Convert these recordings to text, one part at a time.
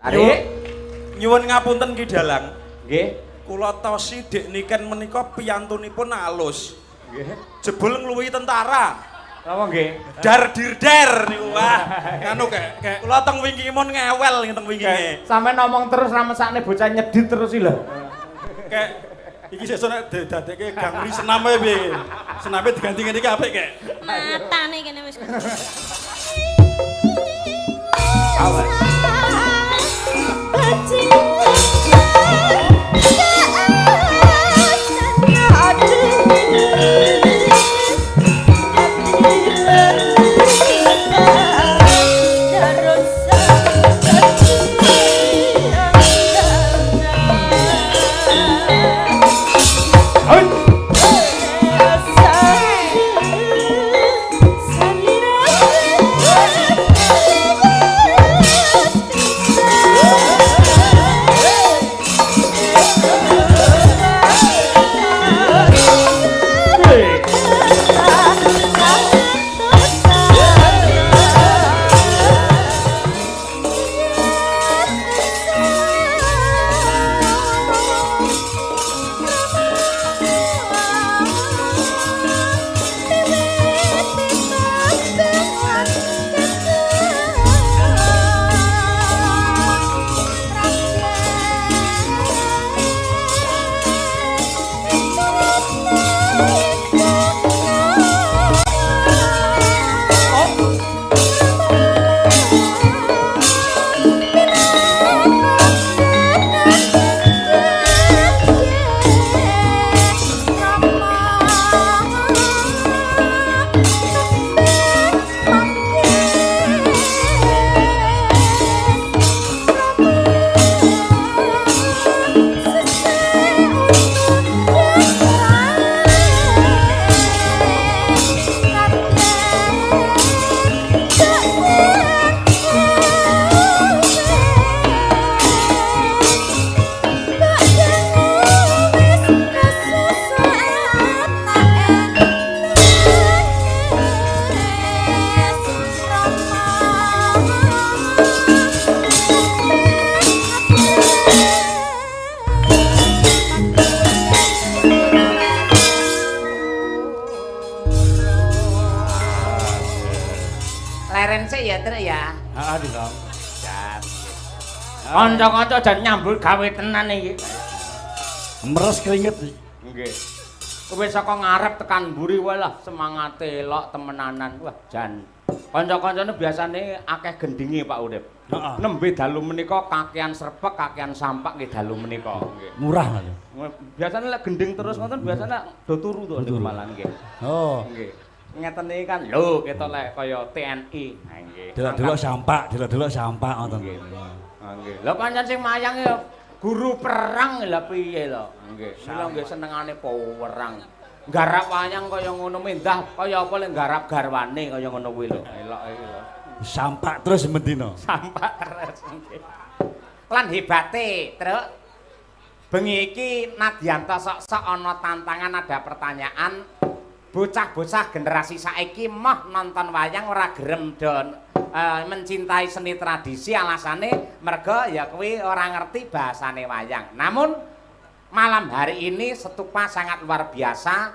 Arek nyuwun ngapunten Ki Dalang. nggih. Kula tosi Dik Niken menika piyantunipun alus. Nggih. Jebul ngluwihi tentara. Napa nggih? Dar dirder niku wah. Kanu kayak kula teng wingi mon ngewel teng wingi. Sampe ngomong terus ra mesakne bocah nyedit terus iki lho. Kayak iki sesuk nek dadekke gangri senam ae piye. Sename diganti ngene iki apik kek. Matane kene wis. Awas. Kanca-kanca jan nyambut gawe tenan iki. Meres keringet iki. Nggih. Kowe saka ngarep tekan mburi wae lah semangate elok temenanan. Wah, jan. Kanca-kancane biasane akeh gendinge Pak Urip. Heeh. Nembe dalu menika kakean srepek, kakean sampak nggih dalu menika. Nggih. Murah lho. Biasane lek gending terus ngoten biasane do turu to niku malah nggih. Oh. Nggih. Ngeten iki kan lho ketok lek kaya TNI. Ha nggih. Delok-delok sampak, delok-delok sampak ngoten. Nggih. Ha nggih. Lah pancen sing mayang ya guru perang lha piye lho. Nggih. Mila nggih senengane perang. Garap wayang kaya ngono mendah kaya apa lek garap garwane kaya ngono kuwi lho. Elok iki lho. Sampak terus mendino. Sampak terus nggih. Lan hebate, Truk. Bengi iki nadyan sok-sok ana tantangan ada pertanyaan. Bocah-bocah generasi saiki mah nonton wayang ora gerem don mencintai seni tradisi alasane merga ya kuwi ora ngerti bahasane wayang. Namun malam hari ini Setupa sangat luar biasa.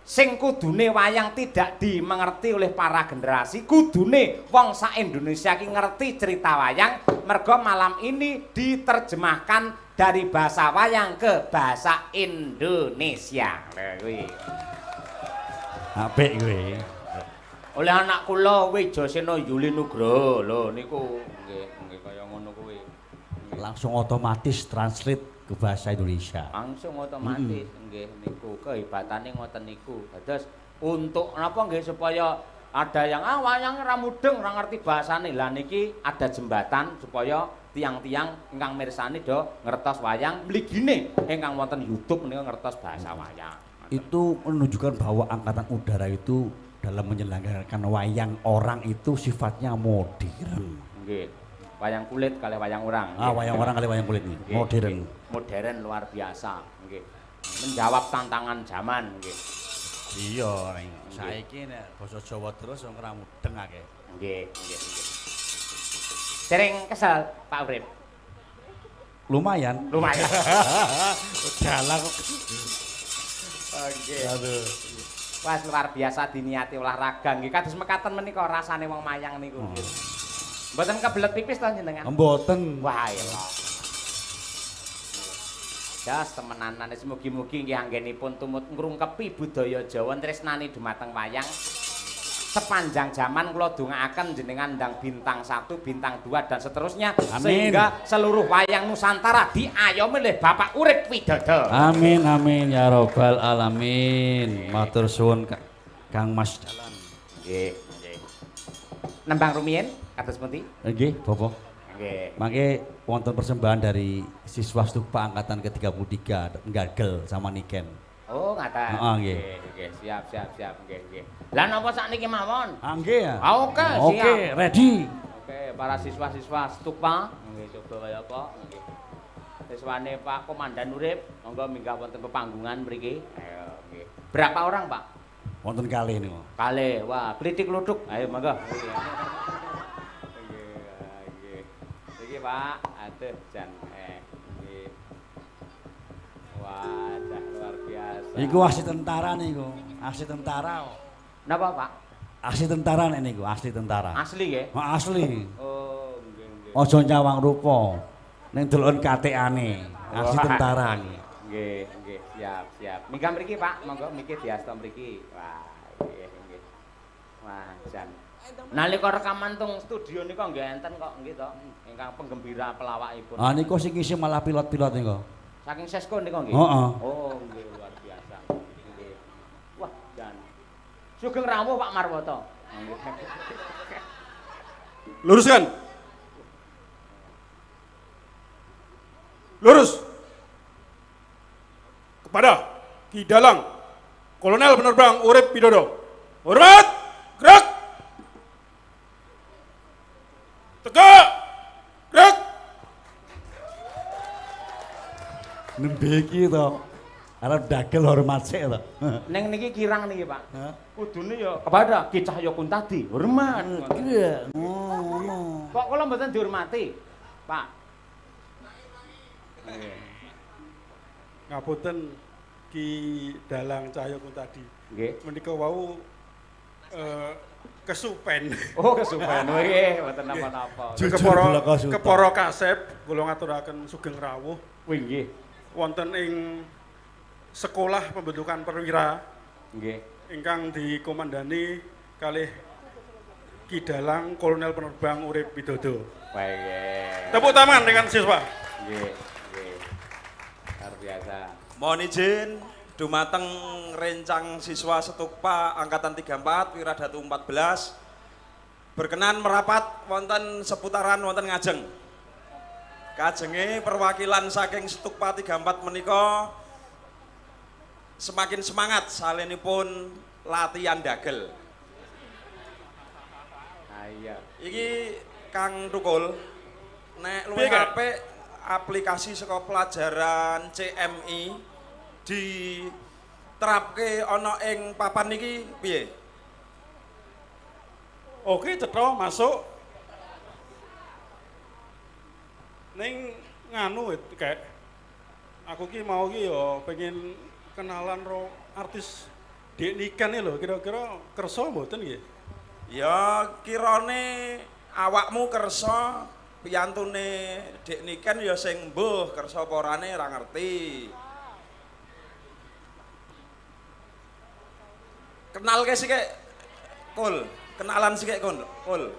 Sing kudune wayang tidak dimengerti oleh para generasi, kudune wong sak Indonesia ki ngerti cerita wayang, merga malam ini diterjemahkan dari bahasa wayang ke bahasa Indonesia. Lha kuwi. Apik kuwi. Oleh anak kula Wijasena Yuli Nugroho lho niku nggih kaya ngono kuwi. Langsung otomatis translate ke bahasa Indonesia. Langsung otomatis nggih niku kehebatane ngoten niku. Dados untuk napa nggih supaya ada yang wayang ora mudeng ora ngerti bahasane. Lah niki ada jembatan supaya tiang-tiang ingkang mirsani do ngertos wayang mligine ingkang wonten YouTube menika ngertos bahasa wayang. Itu menunjukkan bahwa angkatan udara itu dalam menyelenggarakan wayang orang itu sifatnya modern. Nggih. Wayang kulit kali wayang orang. Ah, wayang orang kali wayang kulit ini. Modern. Modern luar biasa. Nggih. Menjawab tantangan zaman. Nggih. Iya, saiki nek basa Jawa terus wong ora mudeng akeh. Nggih, nggih. Dereng kesel Pak Urip. Lumayan. Lumayan. Galak. Oke. Aduh. Wah, luar biasa diniati olahraga nggih. Kados mekaten menika rasane wong mayang niku. Mboten kebelet pipis to jenengan? Mboten. Wah, iya. Das temenanan mugi-mugi nggih anggenipun tumut ngrungkepi budaya Jawa tresnani dumateng wayang. Sepanjang zaman kula dongaaken jenengan ndang bintang 1, bintang 2 dan seterusnya. Amin. Sehingga seluruh wayang Nusantara diayomi oleh Bapak Urip Widodo. Amin amin ya robbal alamin. Matur suwun Kang Mas Jalan. Nggih, nggih. Nembang rumiyin kados pundi? Nggih, Bapak. Nggih. Mangke wonten persembahan dari siswa Stupa angkatan ke-33 Nggagel sama Niken. Oh, ngaten. Heeh, nggih. Nggih, siap, nggih, nggih. Lah napa sakniki mawon? Nggih ya. Oke, siap. Oke, ready. Oke, para siswa-siswa Stupa, nggih coba kaya apa nggih. Siswane Pak Komandan Urip, monggo minggah wonten pepanggungan mriki. Ayo, nggih. Berapa orang, Pak? Wonten kalih niku. Kalih. Wah, klitik luduk. Ayo monggo. Nggih. Nggih, Pak. Aduh, jan. Nggih. Wah, dah luar biasa. Iku asli tentara niku. Asli tentara kok. Napa, Pak? Asli tentara nek niku, asli tentara. Asli nggih? Asli. Oh, nggih, nggih. Aja nyawang rupa. Ning delokon KTA-ne. Asli Wah. tentara nggih. Nggih, nggih, siap. Minggah mriki, Pak. Monggo mriki diasta mriki. Wah, nggih, nggih. Wah, jan. Nalika rekaman teng studio nika nggih enten kok nggih to. Ingkang penggembira pelawakipun. Ah niku sing isi malah pilot-pilot niku. Saking Sesko nika nggih. Heeh. Oh, nggih luar biasa. Nggih. Wah, jan. Sugeng rawuh Pak Marwoto. Nggih. Luruskan. Lurus. Kepada Ki Dalang Kolonel Penerbang Urip Widodo. Hormat. Gerak. Tegak. Gerak. Nembe iki to. Arep dagel hormat sik to. Neng niki kirang niki, Pak. Hah? Kudune ya kepada Ki Cahya Kuntadi. Hormat. Iya, ngono. Kok kula mboten dihormati, Pak? Ngapunten Ki Dalang Cahya Kuntadi. Nggih. Menika wau kesupen. Oh, kesupen. Nggih, mboten napa-napa. Jujur Keporo kula kasuta. Keporo Kasep kula ngaturaken sugeng rawuh Wih, nggih. wonten ing sekolah pembentukan perwira Nggih. ingkang dikomandani kalih Ki Dalang Kolonel Penerbang Urip Widodo. Baik, nggih. Tepuk tangan dengan siswa. Nggih, nggih. Luar biasa. Mohon izin dumateng rencang siswa Setukpa angkatan 34 Wiradatu 14 berkenan merapat wonten seputaran wonten ngajeng. Kajenge perwakilan saking Setukpa 34 menika semakin semangat salenipun latihan dagel. Ah iya. Iki Kang Tukul nek luwih Piye, Kak? apik aplikasi saka pelajaran CMI diterapke ana ing papan niki piye? Oke, cetha masuk. Ning nganu kayak aku ki mau ki ya pengen kenalan ro artis Dek Niken lho, kira-kira kersa mboten nggih? Ya kirane awakmu kersa piyantune Dek Niken ya sing mbuh kersa apa orane ora ngerti. Kenalke sik Kul, kenalan sik Kul.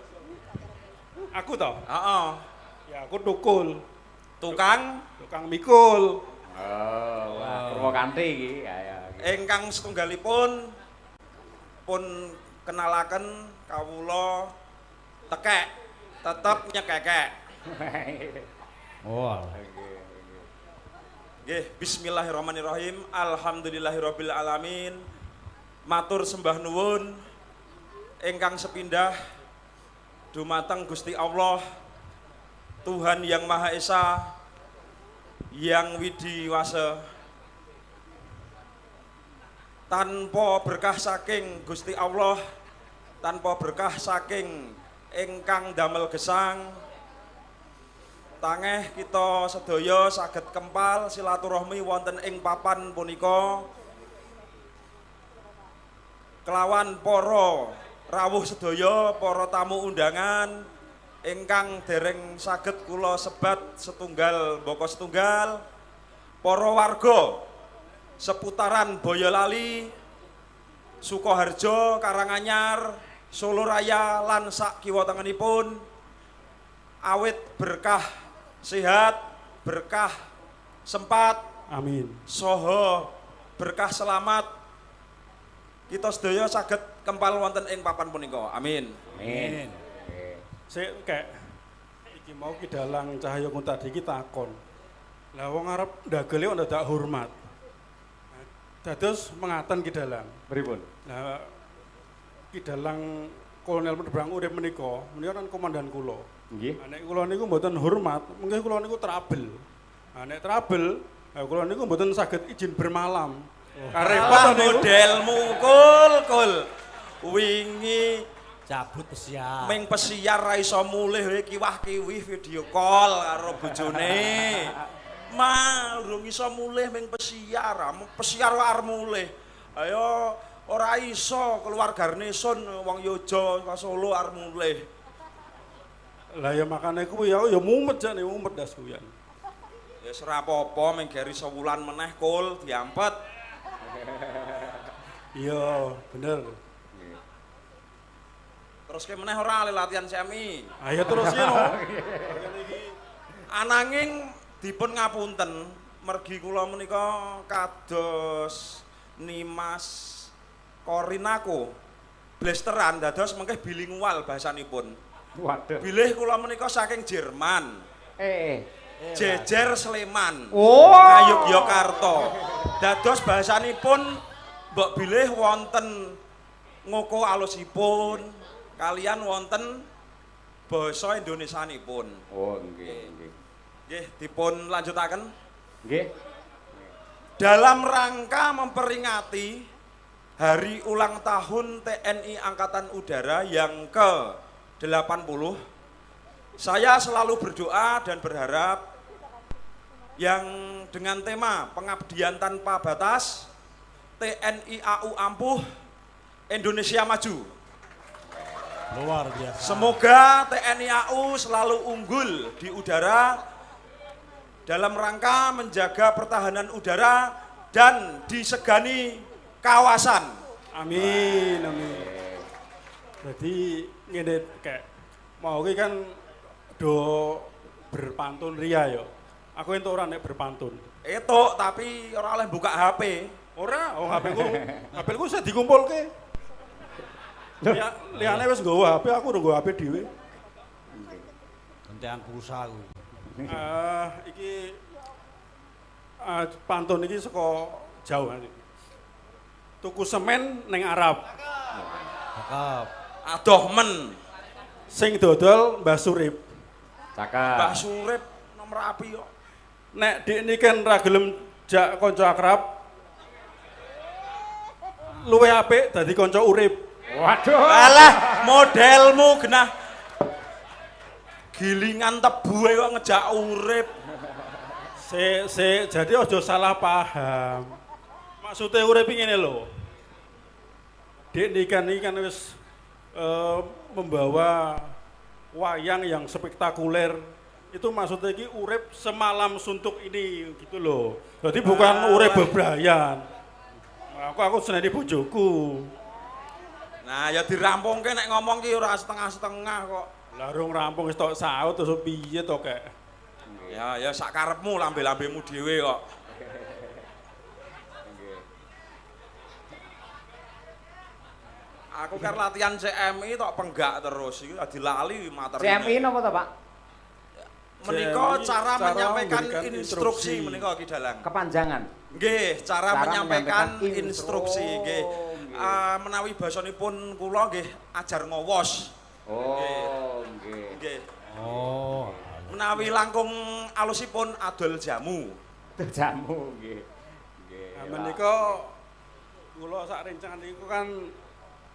Aku toh? Heeh. Ya aku tukul, Tukang tukang mikul. Oh, wah, Purwokanthi iki. Ayo. ingkang setunggalipun pun kenalaken kawula tekek tetep nyekekek. Oh. Nggih, bismillahirrahmanirrahim. Alhamdulillahirabbil alamin. Matur sembah nuwun ingkang sepindah dumateng Gusti Allah Tuhan yang Maha Esa yang widiwasa. Tanpa berkah saking Gusti Allah, tanpa berkah saking ingkang damel gesang, tangeh kita sedaya saged kempal silaturahmi wonten ing papan punika kelawan para rawuh sedaya, para tamu undangan ingkang dereng saged kula sebat setunggal mbaka setunggal, para warga seputaran Boyolali, Sukoharjo, Karanganyar, Solo Raya lan sak kiwa tengenipun awit berkah sehat, berkah sempat, Amin. soho berkah selamat kita sedaya saged kempal wonten ing papan punika. Amin. Amin. Sik kayak iki mau ki dalang Cahaya tadi iki takon. Lah wong arep ndagele kok ndadak hormat. Dados mengaten ki dalang. Pripun? Lah ki dalang Kolonel Penerbang urip menika kan komandan kula. Nggih. Nek kula niku mboten hormat, mengke kula niku trouble. Nek trouble, kula niku mboten saged izin bermalam. Karepot modelmu kul. Wingi Cabut pesiar. ming pesiar ra iso mulih kiwah-kiwih video call karo bojone. Urung iso mulih ming pesiar wae arep mulih. Ayo ora iso keluar garnison wong Yojo ka Solo arep mulih. Lah ya makane kuwi ya mumet jane mumet das kuyan. Ya ora apa-apa ming gari sewulan meneh kul diampet. Iya, bener. Terus ke meneh ora le latihan semi. Ayo terus ya no. Ananging dipun ngapunten mergi kula menika kados Nimas Korinako blasteran dados mengke bilingual bahasanipun. Waduh. Bilih kula menika saking Jerman. Jejer Sleman. Oh. Ngayogyakarta. Dados bahasanipun mbok bilih wonten ngoko alusipun kalian wonten basa Indonesianipun. Oh, nggih, nggih. Nggih, dipun lanjutaken. Nggih. Dalam rangka memperingati Hari Ulang Tahun TNI Angkatan Udara yang ke-80, saya selalu berdoa dan berharap yang dengan tema pengabdian tanpa batas, TNI AU ampuh, Indonesia maju. Luar biasa. Semoga TNI AU selalu unggul di udara dalam rangka menjaga pertahanan udara dan disegani kawasan. Amin, amin. Jadi ngene kayak mau ki kan do berpantun ria yo. Aku entuk ora nek berpantun. Etuk tapi ora oleh buka HP. Ora, oh HP ku saya dikumpulke. Liane wis nggawa HP, aku udah nggawa HP dhewe. Gentean pulsa aku. Iki pantun iki saka jauh nanti. Tuku semen ning Arab. Cakep. Adoh men. Sing dodol Mbah Surip. Cakep. Mbah Surip nomor api kok. Nek dik niken ra gelem jak kanca akrab. Luwe apik dadi kanca urip. Waduh. Alah, modelmu genah gilingan tebu kok ngejak urip. Jadi aja salah paham. Maksudnya urip ngene lho. Dik nikan iki kan wis membawa wayang yang spektakuler. Itu maksudnya iki urip semalam suntuk ini gitu loh. Jadi bukan urip bebrayan. Aku seneni bojoku. Nah, ya dirampungke nek ngomong ki ora setengah-setengah kok. Larung rampung wis tok saut terus piye to kek. Ya sak karepmu lambe-lambemu dhewe kok. Aku kan latihan CMI tok penggak terus iki dadi lali materi. CMI napa to, Pak? Menika cara menyampaikan memberikan instruksi instruksi. menika Ki Dalang. Kepanjangan. Nggih, cara menyampaikan menyampaikan instruksi nggih. Menawi basanipun kula nggih ajar ngowos. Oh, nggih. Nggih. Oh. Menawi langkung alusipun adol jamu. Jamu nggih. Nggih. Nah, menika kula sak rencangan niku kan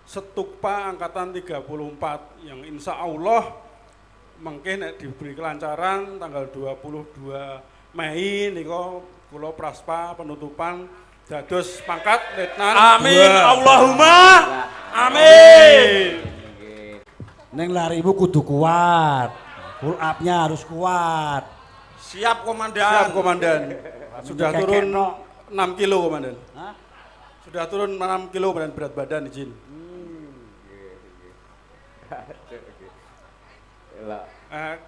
Setukpa angkatan 34 yang insya Allah mungkin nek diberi kelancaran tanggal 22 Mei nika kula praspa penutupan dados pangkat letnan. Amin 2. Allahumma amin. Neng larimu kudu kuat. Pull up-nya harus kuat. Siap komandan. Siap komandan. Sudah turun Kekekno. 6 kilo komandan. Hah? Sudah turun 6 kilo komandan berat badan izin.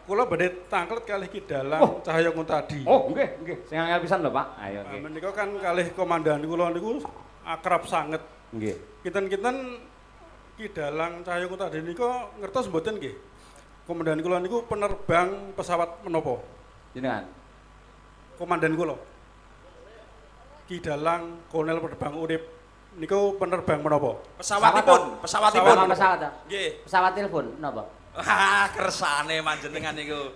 Kula badhe tangklet kalih Ki Dalang Cahaya Kuntadi. Oh, nggih. Sing angel pisan lho, Pak. Ayo nggih. Menika kan kalih komandan kula niku akrab sanget. Nggih. Kinten-kinten Ki Dalang Cahaya Kuntadi nika ngertos mboten nggih? Komandan kula niku penerbang pesawat menapa? Jenengan. Komandan kula. Ki Dalang Kolonel Penerbang Urip niku penerbang menapa? Pesawatipun. Pesawat ta? Nggih. Pesawat telepon napa? Wah, kersane manjenengan niku.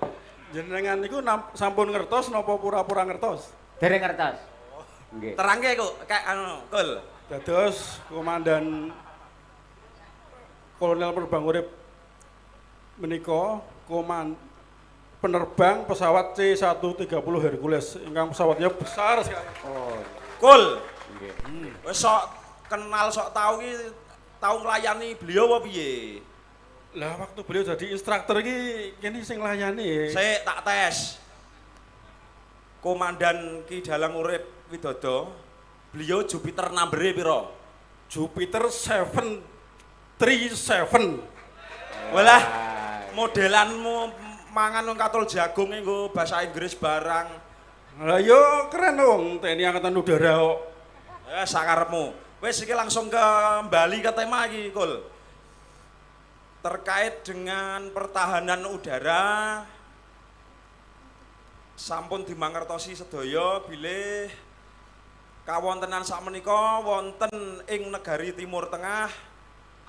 Jenengan niku sampun ngertos napa pura-pura ngertos? Dereng ngertos. Nggih. Terangke kok kayak anu, Kul. Dados Komandan Kolonel Penerbang Urip menika penerbang pesawat C-130 Hercules ingkang pesawatnya besar sekali. Oh. Kul. Nggih. Wis sok kenal sok tahu ki tau nglayani beliau apa piye? Lah waktu beliau jadi instruktur iki kene sing nglayani. Sik tak tes. Komandan Ki Dalang Urip Widodo, beliau Jupiter number-e pira? Jupiter 737. Walah, modelanmu mangan nang katul jagung nggo bahasa Inggris barang. Lah yo keren dong TNI Angkatan Udara kok. Sakarepmu. Wis iki langsung kembali ke tema iki, Kul. Terkait dengan pertahanan udara sampun dimangertosi sedaya bilih kawontenan sakmenika wonten ing negari Timur Tengah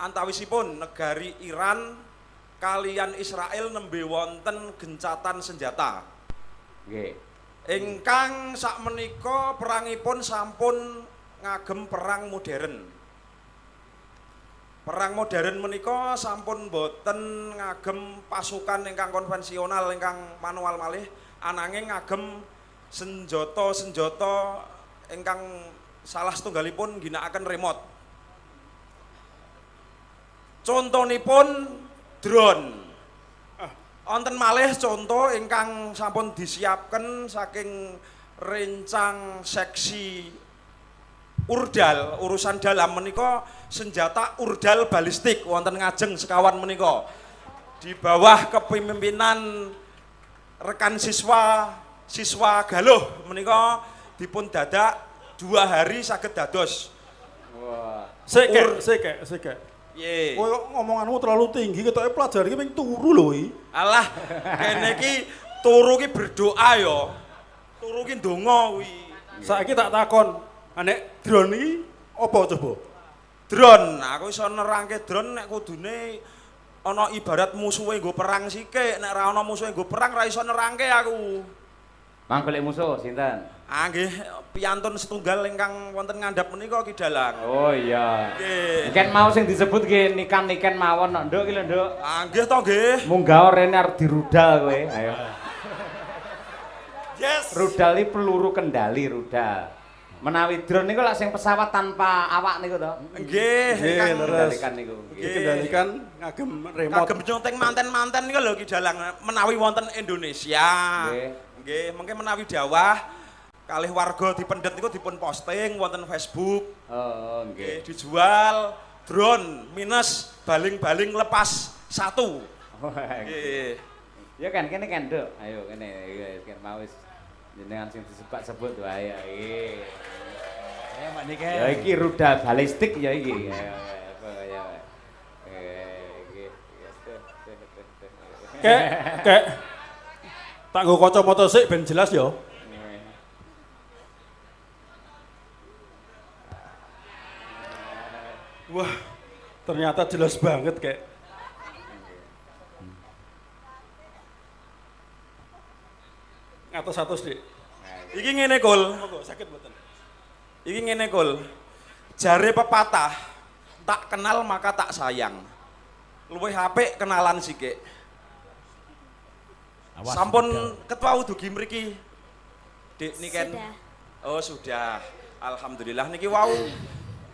antawisipun negari Iran kalian Israel nembe wonten gencatan senjata. Nggih. Ingkang sakmenika perangipun sampun ngagem perang modern. Perang modern menika sampun boten ngagem pasukan ingkang konvensional ingkang manual malih ananging ngagem senjata-senjata ingkang salah setunggalipun ginakaken remote. Contonipun drone. Wonten malih contoh ingkang sampun disiapken saking rencang seksi Urdal, urusan dalam menika senjata urdal balistik wonten ngajeng sekawan menika. Di bawah kepemimpinan rekan siswa Galuh menika dipun dadak 2 hari saged dados. Wah. Sik. Piye? Kowe ngomonganmu terlalu tinggi ketoke pelajari iki ping turu lho iki. Alah, kene iki turu ki berdoa ya. Turu ki ndonga kuwi. Saiki tak takon, nek drone iki apa coba? Drone, aku iso nerangke drone nek kudune ana ibarat musuhe nggo perang sithik, nek ra ana musuhe nggo perang ra iso nerangke aku. Mang golek musuh sinten? Ah nggih, piyantun setunggal ingkang wonten ngandhap menika Ki Dalang. Oh iya. Nggih. Niken mau sing disebut nggih niken mawon kok, Nduk iki lho, Nduk. Ah nggih to nggih. Munggah rene arep dirudal kowe. Ayo. Yes. Rudal iki peluru kendali rudal. Menawi drone niku lak sing pesawat tanpa awak niku to. Nggih, ingkang Kendalikan niku. Kendalikan ngagem remote. kagem nyunting manten-manten niku lho Ki Dalang menawi wonten Indonesia. Nggih. Nggih, mengke menawi dawah kalih warga dipendet niku dipun posting wonten Facebook. Oh, nggih. Nggih, dijual drone minus baling-baling lepas 1. Nggih. Ya kan kene kan, Nduk. Ayo kene kan mau wis jenengan sing disebut wae iki. Mbak Nike. Ya iki rudal balistik ya iki. Kek. Tak nggo kacamata sik ben jelas ya. Wah, ternyata jelas banget kek. Ngatos-atos, Dik. Iki ngene, Kul. Monggo sakit mboten. Iki ngene, Kul. Jare pepatah, tak kenal maka tak sayang. Luwih apik kenalan sithik. Awas, Sampun medal. ketua dugi mriki. Dik niken. Sudah. Oh, sudah. Alhamdulillah niki wau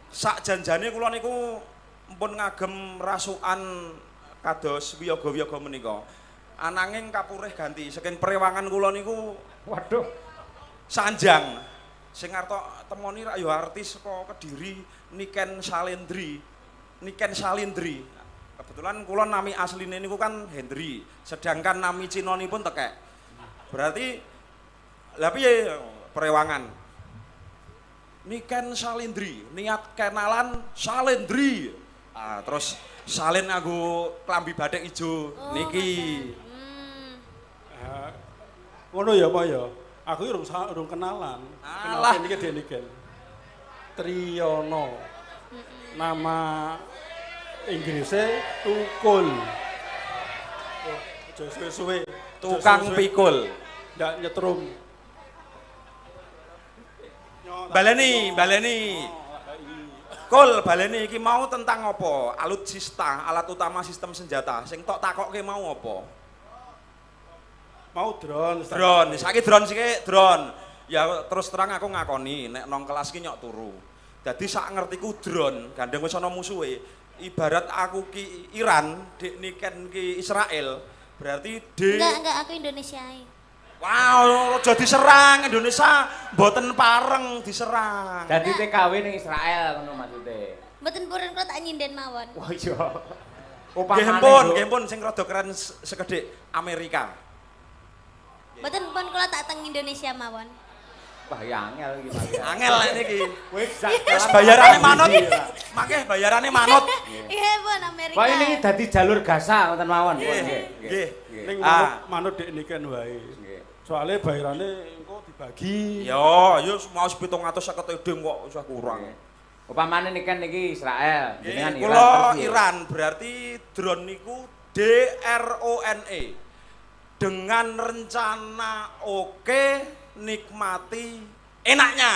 sak janjane kula niku mpun ngagem rasukan kados wiyaga-wiyaga menika. Ananging kapurih ganti saking prewangan kula niku Waduh. sanjang. Sing arep temoni rak ya artis saka Kediri Niken Salendri. Niken Salendri. Kebetulan kula nami asline niku kan Hendri, sedangkan nami Cinonipun tekek. Berarti lha piye prewangan? Niken Salendri, niat kenalan Salendri. Ah, terus salin nganggo klambi batik ijo niki. Ngono ya apa ya? Aku urung kenalan. Alah. Kenalan iki Dek Niken. Triyono. Nama Inggrisnya Tukul. Oh, aja suwe-suwe. Tukang pikul. Ndak nyetrum. Baleni. Kul, baleni iki mau tentang apa? Alutsista, alat utama sistem senjata. Sing tok takokke mau apa? Mau drone. Drone. Saiki drone siki drone. Ya terus terang aku ngakoni nek nang kelas ki nyok turu. Dadi sak ngertiku drone, gandeng wis ana musuhe. Ibarat aku ki Iran, Dik Niken ki Israel, berarti Enggak, aku Indonesia. Wow, aja diserang Indonesia, mboten pareng diserang. Dadi TKW ning Israel ngono maksude. Mboten purun kula tak nyinden mawon. Wah iya. Nggih pun sing rada keren sekedhik Amerika. Mboten pun kula tak teng Indonesia mawon. Wah ya angel iki Pak. Angel lek niki. Wis Wis bayarane manut. Mangke bayarane manut. Iya pun Amerika. Wah ini dadi jalur Gaza ngoten mawon. Nggih. Ning Ah. manut Dek Niken wae. Nggih. Soalnya bayarane engko dibagi. Yo mau 750 edeng kok usah kurang. Upamane niki Israel, jenengan Iran. Kula terus ya? Iran berarti drone niku DRONE. Dengan rencana oke, nikmati enaknya.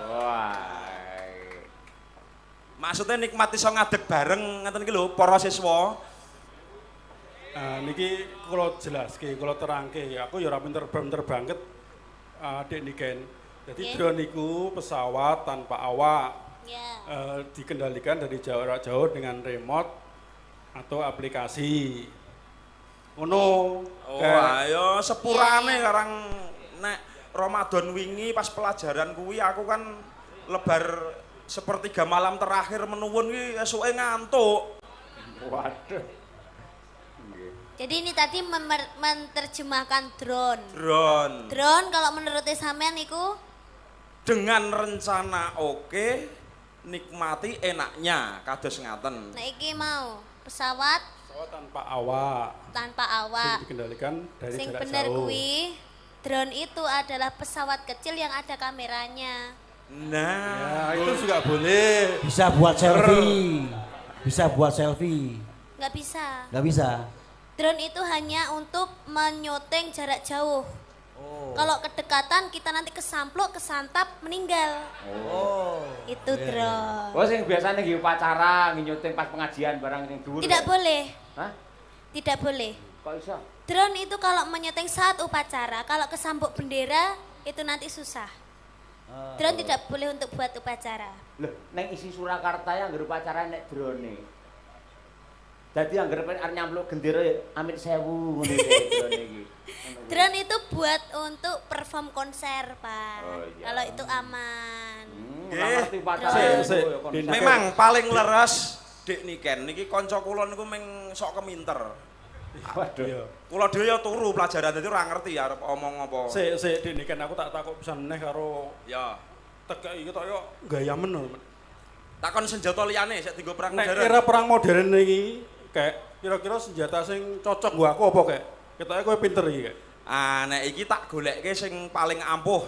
Wah. Maksudnya nikmati iso ngadeg bareng ngeten iki lho para siswa. Nah, niki kula jelaske, kula terangke. Aku ya ora pinter-pinter banget Dek Niken. Jadi Nggih. drone niku pesawat tanpa awak. Ya. Dikendalikan dari jarak jauh dengan remote atau aplikasi. Ngono. Oh, Kayak- ayo sepurane karang nek Ramadan wingi pas pelajaran kuwi aku kan lebar sepertiga malam terakhir menuwun ki esuke ngantuk. Waduh. Jadi ini tadi menerjemahkan drone. Drone Drone kalau menurut sampean iku dengan rencana oke, nikmati enaknya kados ngaten. nek iki mau pesawat pesawat tanpa awak. tanpa Sing awak. dikendalikan dari Sing jarak bener jauh. kuwi drone itu adalah pesawat kecil yang ada kameranya. Nah, Ya, itu juga boleh. Bisa buat selfie. Bisa buat selfie. Nggak bisa. Nggak bisa. Drone itu hanya untuk menyoteng jarak jauh. Oh. Kalau kedekatan kita nanti kesamplok, kesantap, meninggal. Oh. Itu drone. Oh sing biasane nggih upacara, nggih nyuting pas pengajian barang sing dhuwur. Tidak boleh. Hah? Tidak boleh. Kok iso? Drone itu kalau menyoteng saat upacara, kalau kesambuk bendera itu nanti susah. Drone tidak boleh untuk buat upacara. Loh, neng isi Surakarta yang ngger upacara nek drone. Dadi anggere arep nyampluk gendera amit sewu ngono iki drone iki. Drone itu buat untuk perform konser, Pak. Oh, iya. Kalau itu aman. Ora ngerti upacara Sik, itu sik. ya, konser. memang paling leres Dik Niken niki kanca kula niku meng sok keminter. Waduh. Iya. Kula dhewe ya turu pelajaran dadi ora ngerti arep omong apa. Sik Dek Niken aku tak takut pisan meneh karo Ya. tegak iki tok yo gayamen lho. Takon senjata liyane sik dienggo perang Nek modern. era perang modern iki kayak kira-kira senjata sing cocok gua aku apa kayak? Ketoke kowe pinter iki kayak. Ah, nek iki tak goleke sing paling ampuh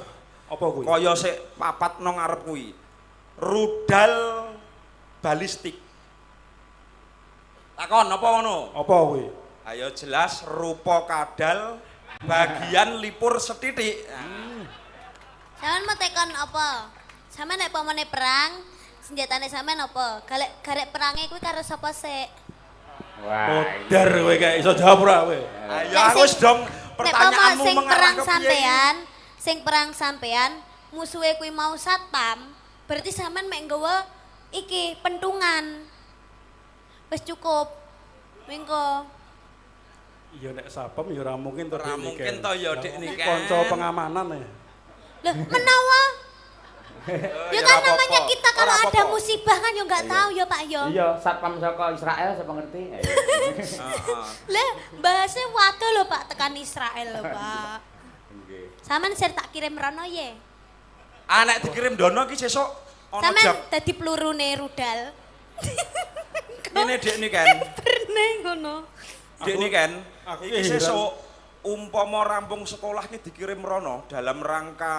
Apa kuwi? kaya sik papat nang ngarep kuwi. Rudal balistik. Takon apa ngono? Apa kuwi? Ayo jelas rupa kadal bagian lipur setitik. Sampean mau tekan apa? Sampean nek pamane perang, senjatane sampean apa? Garek perange kuwi karo sapa sik? Modar kowe kayak iso jawab ora kowe. Ayo aku wis dong pertanyaanmu sing mengarah perang ke piye? sampean, sing perang sampean, musuhe kuwi mau satpam, berarti sampean mek nggawa iki pentungan. Wis cukup. Mengko. Iya nek sapem ya ora mungkin to. Ora mungkin to ya Dik Niken. Kanca pengamanan ya. Loh, menawa ya kan ora namanya apa-apa. kita kalau Ora ada apa-apa. musibah kan ya nggak tahu ya Pak yo. Iya, satpam saka Israel siapa ngerti? Lah, bahasnya waduh lho Pak tekan Israel lho Pak. Nggih. Sampean sir tak kirim rono ye. Ah nek dikirim dono iki sesuk ana Sampean jam. dadi pelurune rudal. Ngene Dik Niken. Pernah ngono. Dik Niken. aku Iki heran. sesuk umpama rampung sekolah ki dikirim rono dalam rangka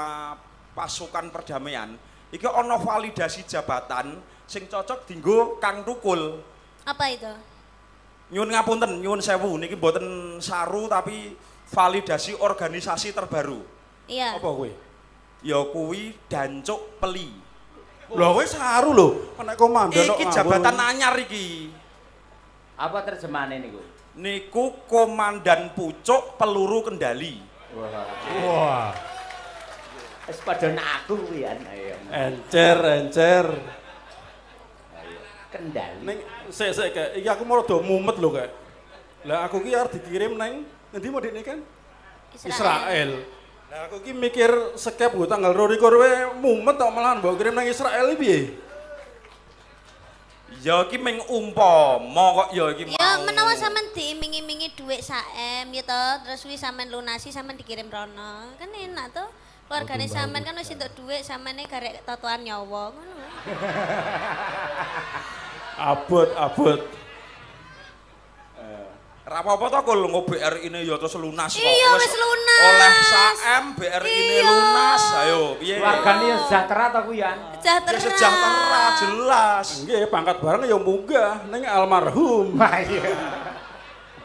pasukan perdamaian. Iki ana validasi jabatan sing cocok dienggo Kang Tukul. Apa itu? Nyuwun ngapunten, nyuwun sewu niki mboten saru tapi validasi organisasi terbaru. Iya. Apa kowe? Ya kuwi Dancuk Peli. Lho kowe saru lho. Nek komandan kok Iki ngawur. jabatan anyar iki. Apa terjemahane niku? Niku Komandan Pucuk Peluru Kendali. Wah, Wis padha nak aku kuwi an ayo. encer. Kendali. Ning sik kayak iki aku mau rada mumet lho kayak. Lah aku ki arep dikirim nang endi mau Dik Niken? Israel. Nah aku ki mikir skep gue tanggal 22 kowe mumet tok malahan mbok kirim nang Israel iki piye? Ya iki ming umpama kok ya iki mau. Ya menawa sampean diiming-imingi dhuwit saem ya to, terus kuwi sampean lunasi sampean dikirim rono. Kan enak to. Keluargane sampean kan wis entuk dhuwit sampeane garek totoan nyawa ngono. Abot. Ora apa-apa to kul nggo BRI ini ya terus lunas kok. Iya wis lunas. Oleh saem BRI ini Iya. lunas. Ayo piye? Keluargane ya sejahtera to kuwi an. Ya Sejahtera. sejahtera jelas. Nggih pangkat bareng ya munggah ning almarhum. Wah iya.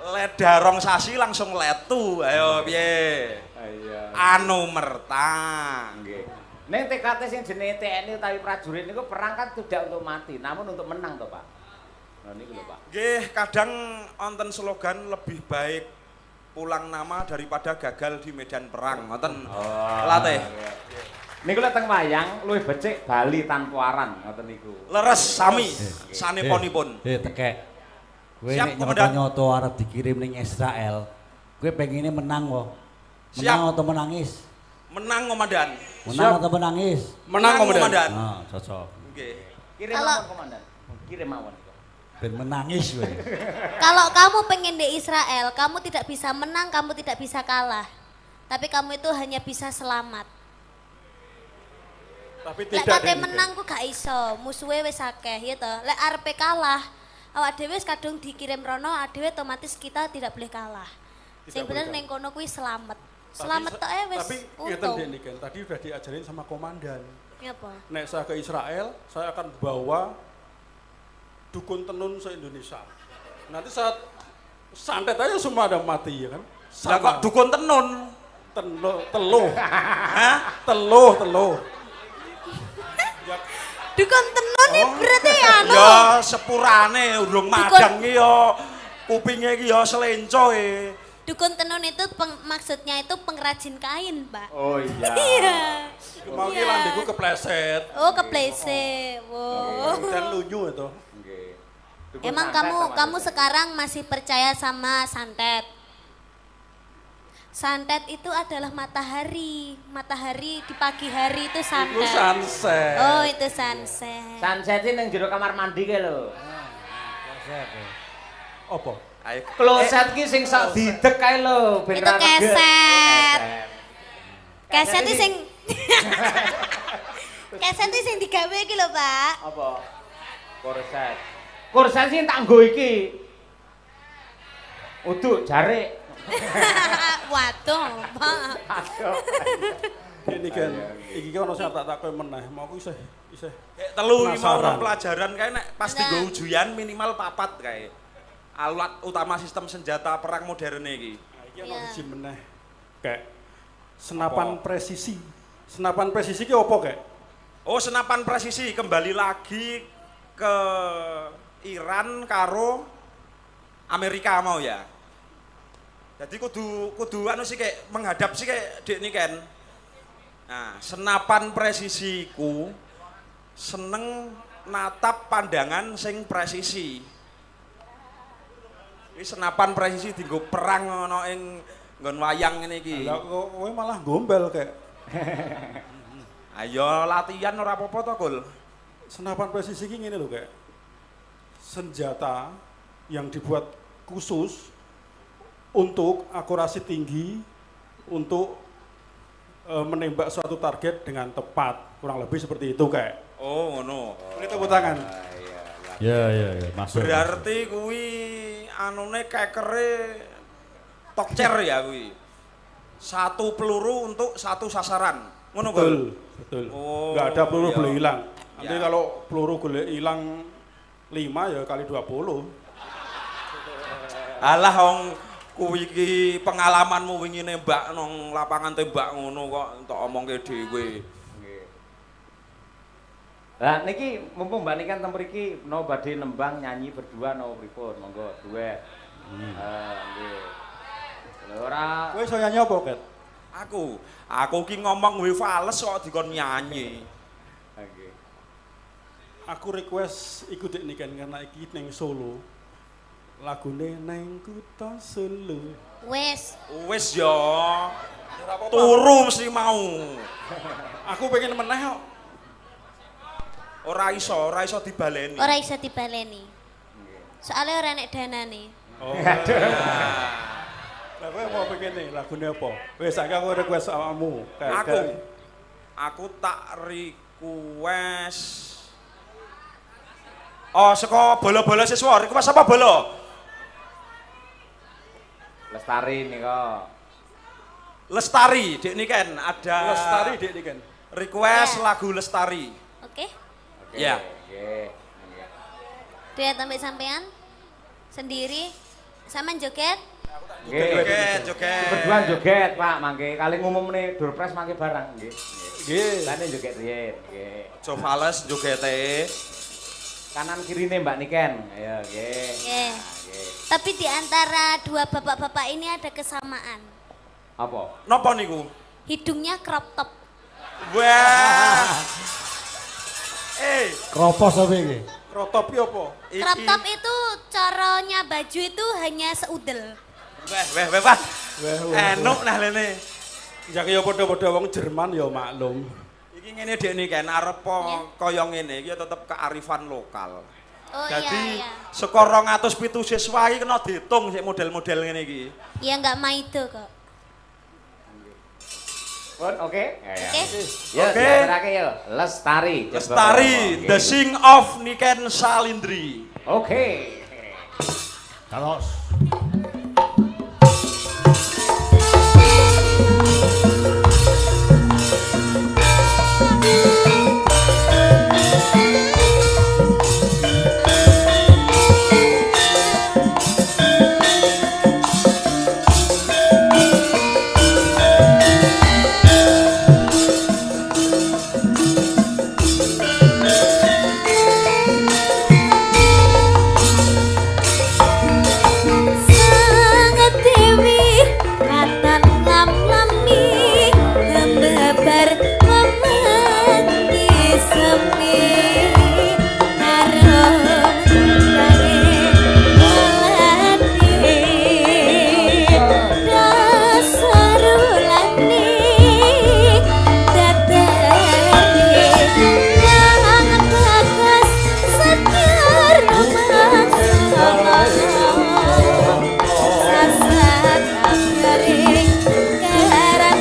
Ledarong sasi langsung letu. Ayo piye? Iya. Anu merta. Nggih. Ning TKT sing jenenge TNI utawi prajurit niku perang kan tidak untuk mati, namun untuk menang to, Pak. Nah niku lho, Pak. Nggih, kadang wonten slogan lebih baik pulang nama daripada gagal di medan perang. Ngoten. Latih. Niku lek teng wayang luwih becik Bali tanpa aran ngoten niku. Leres sami saneponipun. Tekek. Kowe Siap, nek Komandan. nyoto arep dikirim ning Israel, kowe pengine menang kok. Siap. Menang atau menangis? Menang komandan. Menang atau menangis? Menang komandan. Nah, cocok. Nggih. Kirim Kalau- mawon komandan. Kirim mawon. Ben menangis kowe. Kalau kamu pengen di Israel, kamu tidak bisa menang, kamu tidak bisa kalah. Tapi kamu itu hanya bisa selamat. Tapi Lek tidak kate Dik Niken. menang ku gak iso, musuhe wis akeh ya to. Lek arepe kalah, awak dhewe wis kadung dikirim rono, awak dhewe otomatis kita tidak boleh kalah. Sing bener boleh ning kono kuwi selamat. Tapi Selamat tok wis Tapi ngeten untung. Dik Niken, tadi udah diajarin sama komandan. Apa? Nek saya ke Israel, saya akan bawa dukun tenun se-Indonesia. Nanti saat santet aja semua ada mati ya kan? Lah kok dukun tenun? Teluh. Hah? Teluh. Dukun tenun iki berarti anu. Ya sepurane urung madang iki ya kupinge iki ya selenco e. Dukun tenun itu maksudnya itu pengrajin kain, Pak. Oh iya. Iya. Mau ki Iya. lambeku kepleset. Oh, keplese. Wow. Dan lunyu itu. Nggih. Dukun Emang santet sama kamu dukun. sekarang masih percaya sama santet? Santet itu adalah matahari. Matahari di pagi hari itu Iku santet. sunset. Oh, itu sunset. Sunset iki ning jero kamar mandi ke lho. Apa? Ayo. Kloset ki sing sak didek kae lho ben Itu ra reget. keset. Keset itu sing Keset itu sing digawe iki lho, Pak. Apa? Korset. Korset sing tak nggo iki. Uduk jarik. Waduh, Pak. Aduh. Ini kan, iki kan ono sing tak takoki meneh. Mau aku isih Kayak telu iki mau Penasaran. pelajaran kae nek pas Nah. dienggo ujian minimal 4 kae. Alat utama sistem senjata perang modern iki. iki ono Iya. siji meneh. Kayak senapan presisi. Senapan presisi ki opo kayak? Oh, senapan presisi kembali lagi ke Iran karo Amerika mau ya. Jadi kudu anu sih kayak menghadap sih kayak Dek Niken. Nah, senapan presisiku seneng natap pandangan sing presisi. Ini senapan presisi dienggo perang ngono ing nggon wayang ngene iki. Lah kowe malah gombel kayak. Ayo latihan ora apa-apa to, Kul. Senapan presisi iki ngene lho kayak. Senjata yang dibuat khusus untuk akurasi tinggi untuk menembak suatu target dengan tepat, kurang lebih seperti itu kayak. Oh, ngono. Ini tepuk tangan. Ya, masuk. Berarti kuwi anune kekere tokcer ya kuwi. Satu peluru untuk satu sasaran. Ngono kok. Betul. Oh, Enggak ada peluru iya. boleh hilang. Nanti Ya. kalau peluru boleh hilang 5 ya kali 20. Alah wong kuwi iki pengalamanmu wingi nembak nang lapangan tembak ngono kok entuk omongke dhewe. Lah niki mumpung Mbak Niken teng mriki no badhe nembang nyanyi berdua no pripun monggo duet. Nggih. Lha ora Kowe iso nyanyi apa, Ket? Aku ki ngomong kuwi fales kok dikon nyanyi. nggih. Aku request ikut Dek Niken karena iki ning Solo. Lagune neng kutha Solo. Wis ya. Turu mesti mau. Aku pengen meneh kok. Ora iso dibaleni. Ora iso dibaleni. Soalnya ora nek danane. Oh. Lah kowe mau pengen nih lagune apa? Wis saiki aku request awakmu. Aku tak request. Oh, saka bola-bola siswa. Request apa bola? Lestari nika. Lestari, Dek Niken ada. Lestari Dek Niken. Request Ya. lagu Lestari. Oke? Ya. Nggih. Duet sampai sampean sendiri sama joget. Joget, joget. Berdua joget, Pak, mangke kali ngumumne Durpres mangke bareng nggih. Nggih. Lane joget riyen, nggih. Jo fales jogete. Kanan kirine Mbak Niken. Ayo, nggih. Oke. Nggih. Tapi di antara dua bapak-bapak ini ada kesamaan. Apa? Napa niku? Hidungnya crop top. Wah. Kropos apa iki? Crop iki apa? Crop top itu caranya baju itu hanya seudel. Wah. Enuk nah lene. Jake ya padha-padha wong Jerman ya maklum. Iki ngene Dek Niken arep kaya ngene iki tetep kearifan lokal. Oh Jadi iya. saka 207 siswa iki kena diitung sik model-model ngene iki. Ya nggak maido kok. Pun oke? Oke. Ya, Oke. diaturake yo. Lestari. Coba Lestari, ngomong, The nggih. Sing of Niken Salindri. Oke. Kalau Sangat dewi katan lam-lami Membebar memangi semi Karo tangi walani Dasar ulani Datari Yang bagas segar rumah sama Sasat garing garang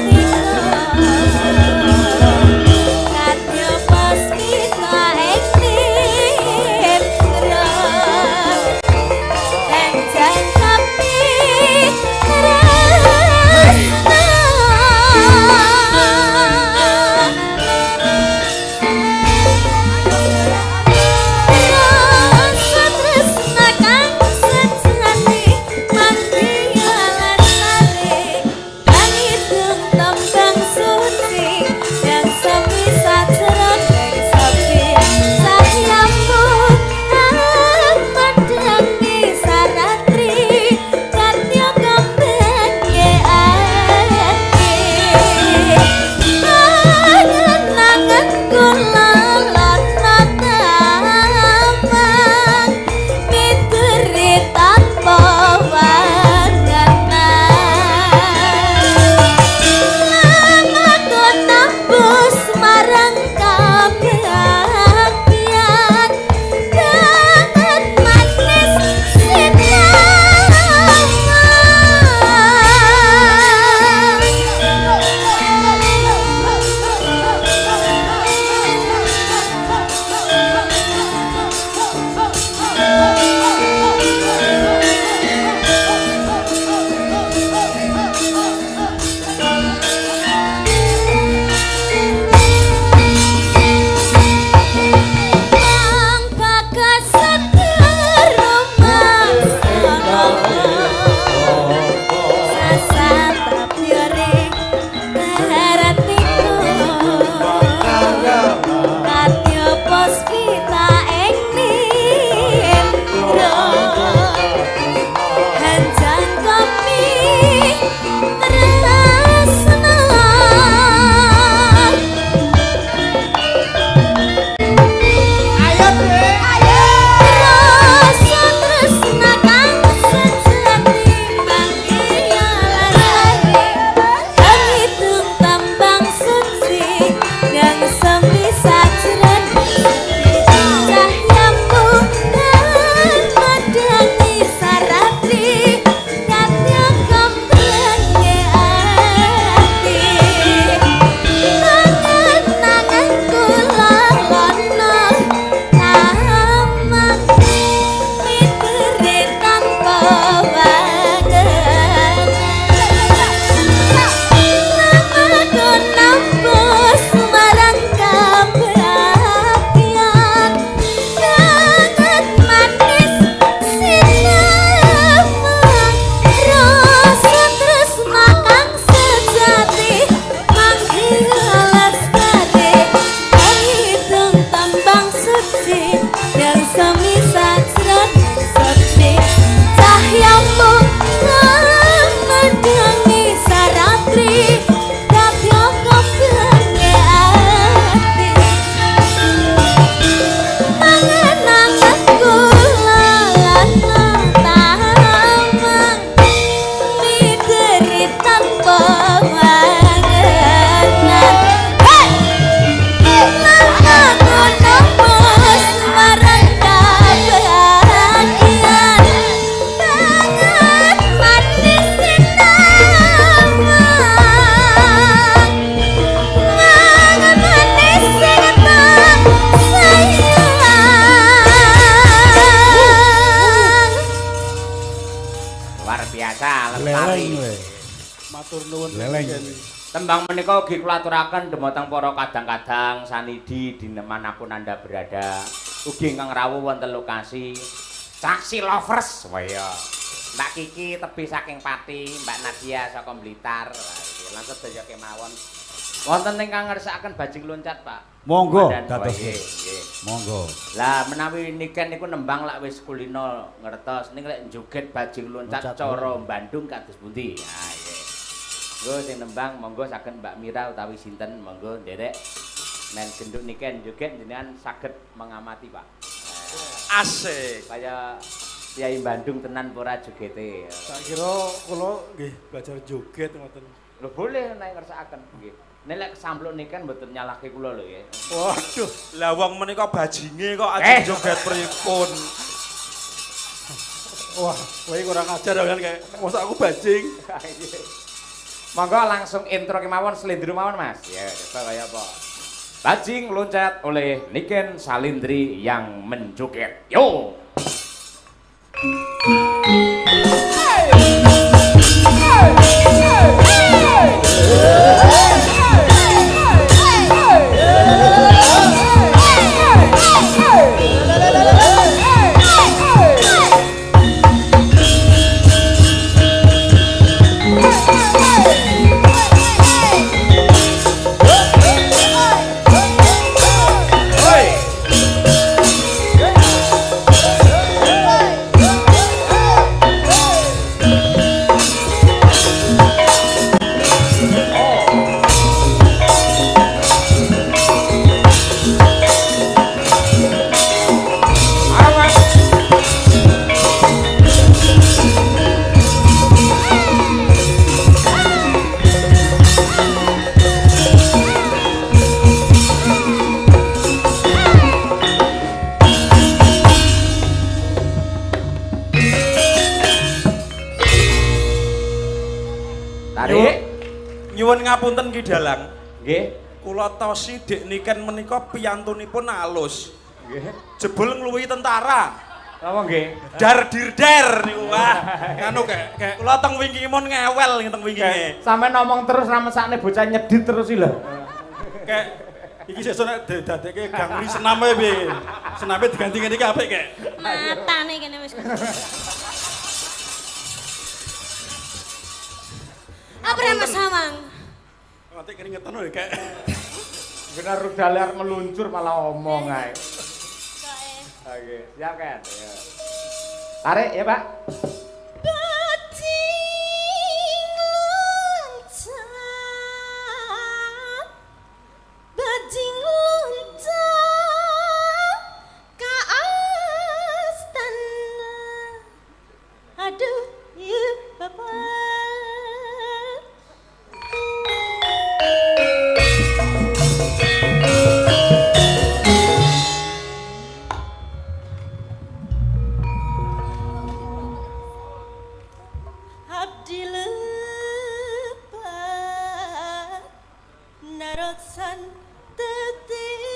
Leleng kowe. Matur nuwun Leleng. Tembang menika ugi kula aturaken dhumateng para kadang-kadang sanidi dimanapun Anda berada. Ugi ingkang rawuh wonten lokasi Taksi Lovers. Waya. Mbak Kiki tebih saking Pati, Mbak Nadia saka Blitar. Langsung sedaya kemawon. Wonten ingkang ngersakaken bajing loncat, Pak. Monggo Komandan. dados. Nggih, nggih. Monggo. Lah menawi niken niku nembang lak wis kulino ngertos ning lek joget bajing loncat cara Bandung kados pundi. Ah nggih. Nggo sing nembang monggo saged Mbak Mira utawi sinten monggo nderek men genduk niken joget jenengan saged mengamati, Pak. Asik. Kaya Kiai Bandung tenan ora jogete. Tak kira kula nggih belajar joget ngoten. Lho boleh nek ngersakaken nggih. Nek lek sampluk niken mboten nyalahke kula lho ya. Waduh, lah wong menika bajinge kok aja joget pripun. Wah, kowe kurang ajar kan kayak mosok aku bajing. Monggo langsung intro kemawon Slendri mawon Mas. Ya, coba kaya apa? Bajing loncat oleh Niken Salindri yang menjoget. Yo. Nyuwun ngapunten Ki Dalang. Nggih. Kula tosi Dik Niken menika piyantunipun alus. Nggih. Jebul ngluwihi tentara. Napa nggih? Dar dirder niku wah. Anu kayak kula teng wingi mun ngewel teng wingi. Sampe ngomong terus ra mesakne bocah nyedit terus iki lho. Kayak iki sesuk nek dadekke gangri senam ae piye. Sename diganti ngene iki apik kayak. Matane kene wis. Apa Mas Samang? Nanti keringetan lho kayak. Benar rudal arep meluncur malah omong ae. Kae. Oke, siap kan? Ya. Tarik ya, Pak. Bajing loncat ka astana. Aduh, ya Bapak. Abdi lepat narosan tetihangga.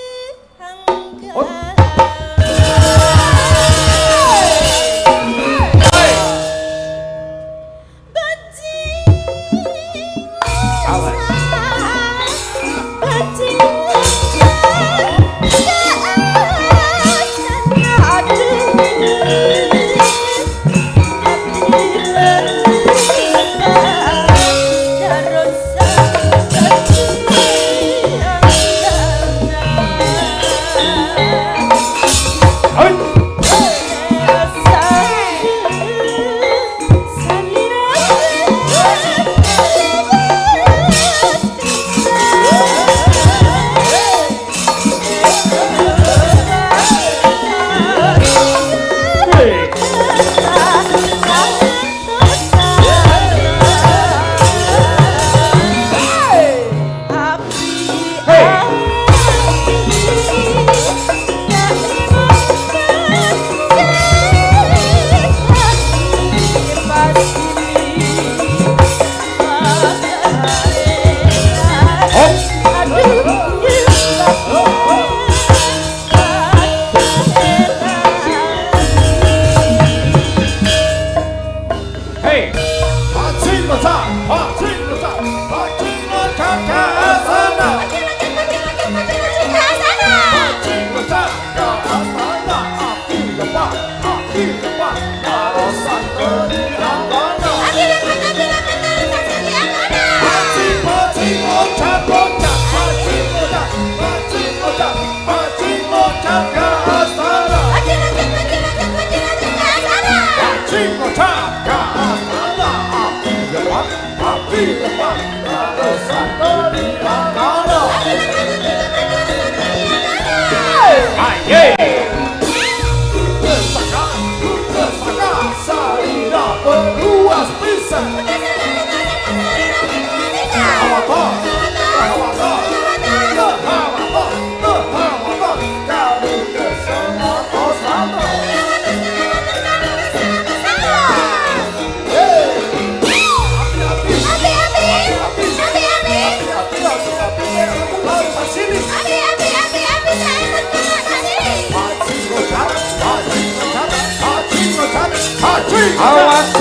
Salina berluas pisan. Hawator, hawator, hawator, hawator. Kami kesana Osama. Awas.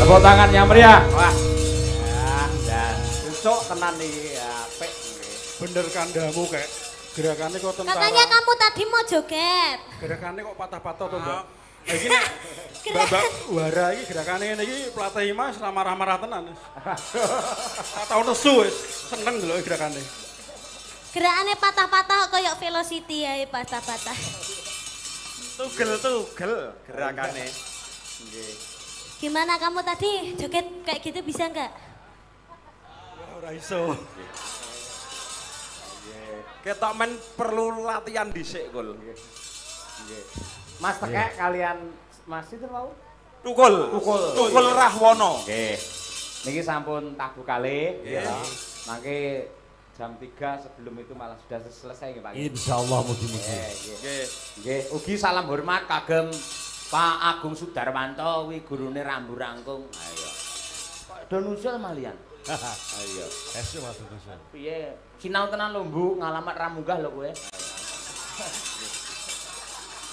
Tepuk tangan yang meriah. Wah. Ya, dan cocok tenan nih, apik. Bener kandamu kayak gerakannya kok tentara. Katanya kamu tadi mau joget. Gerakannya kok patah-patah tuh, Mbak. Nah, ini Mbak Wara ini gerakannya ini pelatih Mas marah-marah tenan. Atau nesu wis, seneng lho gerakannya. Gerakannya patah-patah kayak velocity ya, patah-patah. Tugel-tugel gerakannya. Gimana kamu tadi joget kayak gitu bisa nggak? Ora iso. Ketok men perlu latihan dhisik, Kul. Mas Tekek kalian Mas itu mau? Tukul Rahwono. Nggih. Niki sampun tabuh kalih ya. Mangke jam 3 sebelum itu malah sudah selesai nggih Pak. Insyaallah mugi-mugi. Nggih. Nggih, ugi salam hormat kagem Pak Agung Sudarmanto wi gurune Rambu Rangkung. Ayo. Pak Donusul malian. Ayo. Esuk Mas Donusul. Piye? Sinau tenan lho, Bu, ngalamat Ramunggah lho kowe.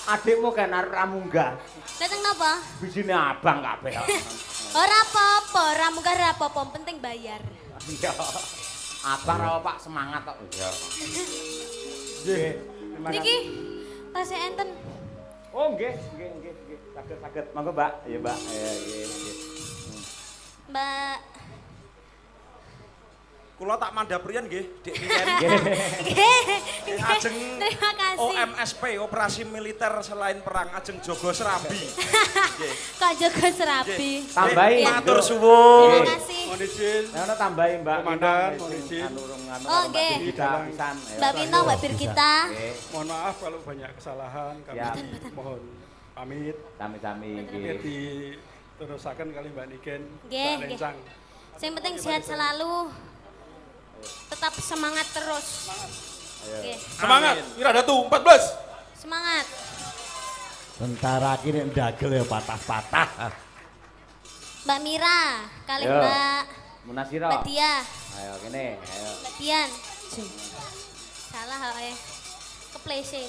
Adikmu kan arep Ramunggah. Dateng napa? Bijine abang kabeh. Ora apa-apa, ramunggah ora apa-apa, penting bayar. Iya. Abang ra Pak semangat kok. Iya. Nggih. Niki tasnya enten. Oh nggih. Saged. Monggo Mbak. Iya Mbak. Ya nggih. Mbak. Kula tak mandhap riyen nggih, Dik Niken. Nggih. Ajeng Terima kasih. OMSP, operasi militer selain perang, ajeng jaga Serabi. Nggih. Kok jaga serabi. Tambahi. Matur suwun. Terima kasih. Mohon izin. Ana tambahi Mbak. Komandan, mohon izin. Oh, nggih. Pisan. Mbak Pino, Mbak Birgita. Nggih. Mohon maaf kalau banyak kesalahan, kami Ya. mohon pamit. Sami-sami Nggih nggih. diterusaken kali Mbak Niken. Nggih, Mbak Lencang. Yang penting sehat selalu. Tetap semangat terus. Oke. Semangat. Kira ada tuh 14. Semangat. Tentara kini ndagel ya patah-patah. Mbak Mira, kali Yo. Mbak Munasiro. Mbak Dia. Ayo kene, ayo. Mbak Dian. Salah ae. Keplese.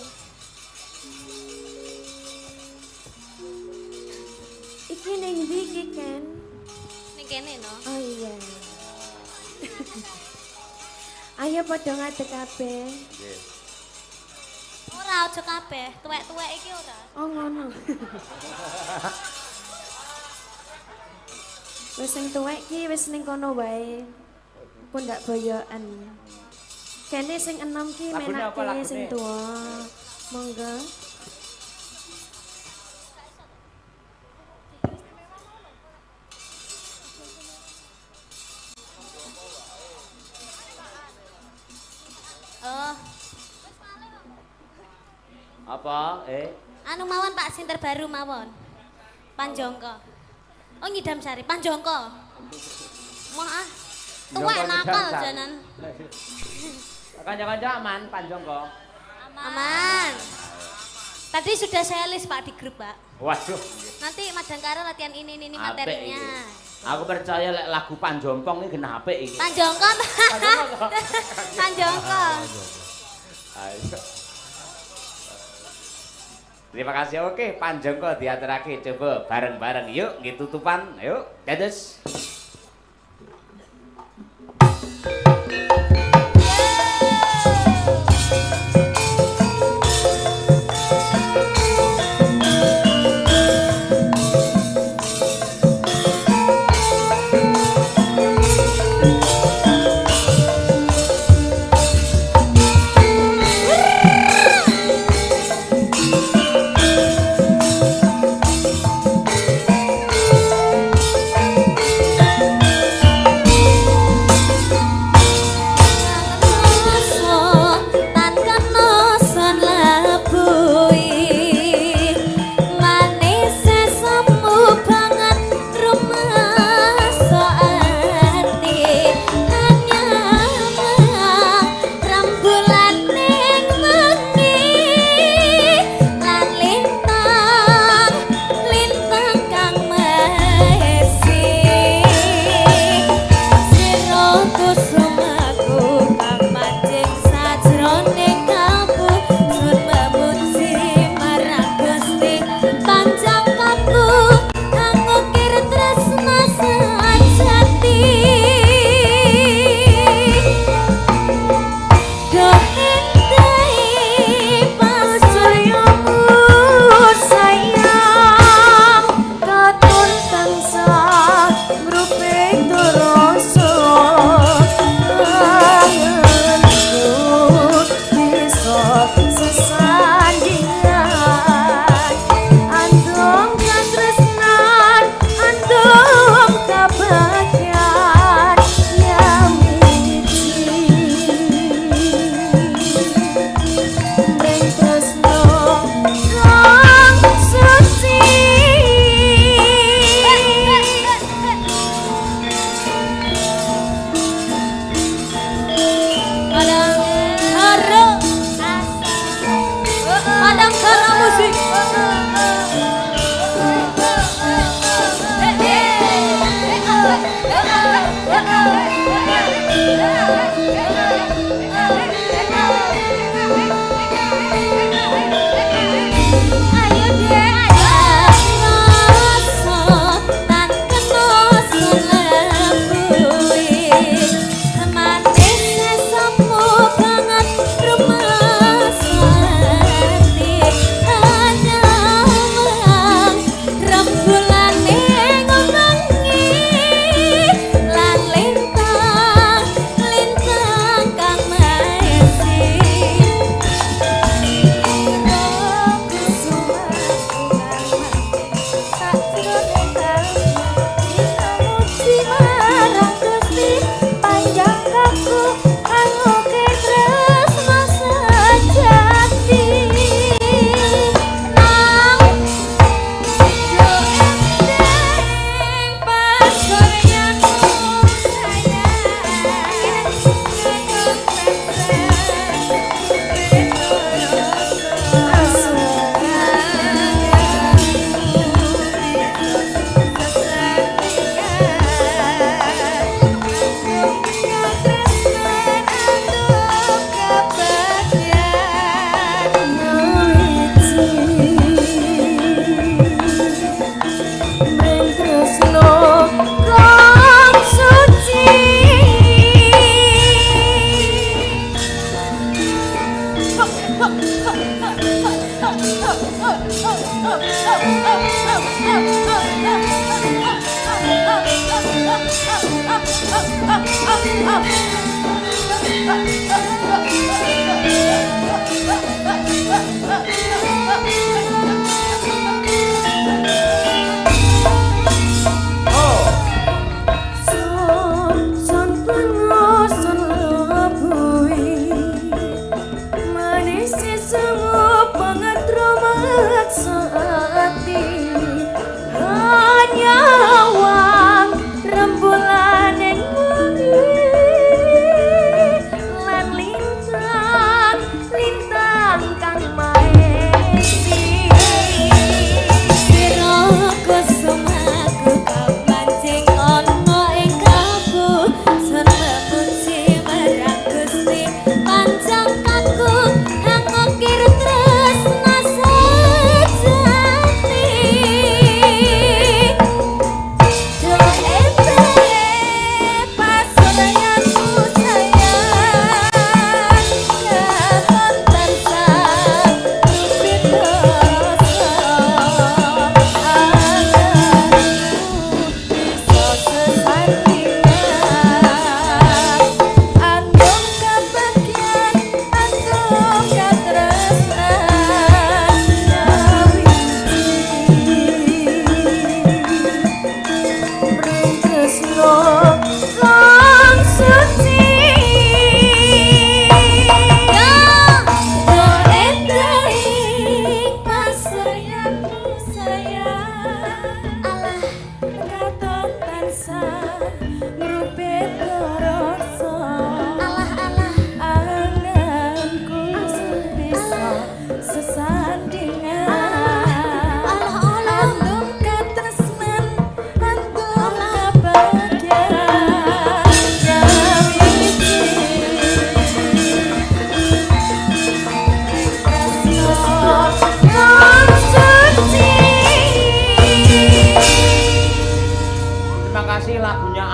Iki ning ndi iki Ken? Ning kene no. Oh iya. Ayo padha ngadeg kabeh. Nggih. Ora aja kabeh, tuwek-tuwek iki ora. Oh ngono. Wis sing tuwek ki wis ning kono wae. Pun ndak boyokan. Kene sing enom ki Lagune apa menake lagune? sing tuwa. Monggo. Oh, Apa? anu mawon Pak sing terbaru mawon. Panjongko. Oh ngidam sari, Panjongko. Moh ah. Tuwek Panjongko nakal ngidam sari. janan. Kanca-kanca aman panjang kok. Aman. Tadi sudah saya list Pak di grup Pak. Waduh. Nanti Madangkara latihan ini Apik materinya. iki. Aku percaya lek lagu Panjompong iki kena apik iki. Panjongko. Panjongko. Panjongko. Ayo. Terima kasih. Oke, Panjongko diaturake coba bareng-bareng yuk nggih tutupan. Yuk, dados.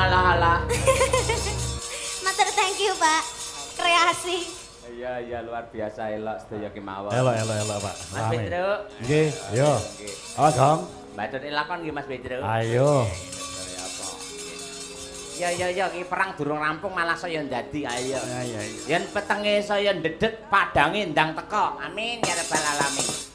Halah. Matur thank you, Pak. Kreasi. Iya luar biasa elok sedaya kemawon. Elok, Pak. Mas Pedro. Nggih, yo. Oh, Gong. Bacot lakon nggih Mas Pedro. Ayo. Ya iki perang durung rampung malah saya ndadi ayo. Iya. Yen petenge saya ndedhet padange ndang teka. Amin ya rabbal alamin.